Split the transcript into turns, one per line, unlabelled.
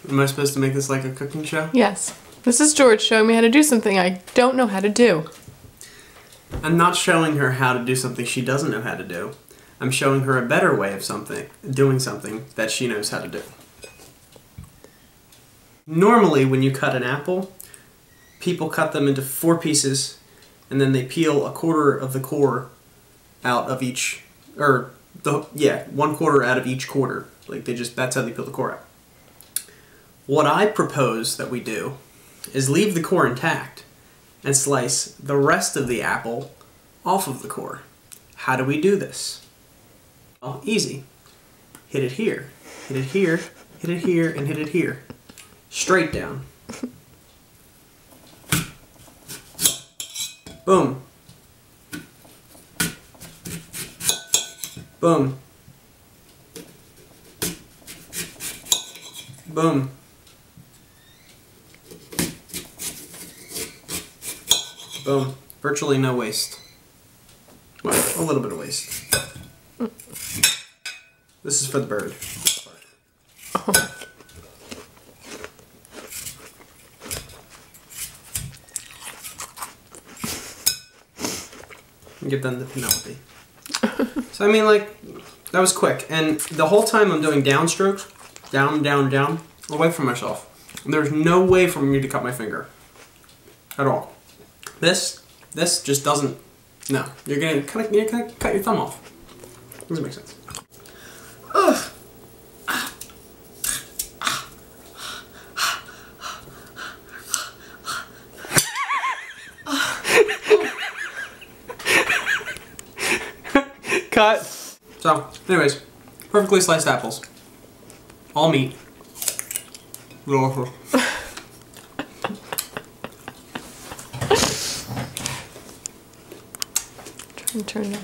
Am I supposed to make this like a cooking show?
Yes. This is George showing me how to do something I don't know how to do.
I'm not showing her how to do something she doesn't know how to do. I'm showing her a better way of doing something that she knows how to do. Normally, when you cut an apple, people cut them into 4 pieces, and then they peel 1/4 of the core out of each, or 1/4 out of each quarter. Like that's how they peel the core out. What I propose that we do is leave the core intact and slice the rest of the apple off of the core. How do we do this? Well, easy. Hit it here, hit it here, hit it here, and hit it here. Straight down. Boom. Boom. Boom. Boom. Virtually no waste. Well, a little bit of waste. This is for the bird. Give them to Penelope. So I mean, like, that was quick. And the whole time I'm doing downstrokes, down, down, down, away from myself. And there's no way for me to cut my finger. At all. This just doesn't, no. You're gonna cut your thumb off. Doesn't make sense. Ugh. Cut. So, anyways, perfectly sliced apples. All meat. Trying
to turn it.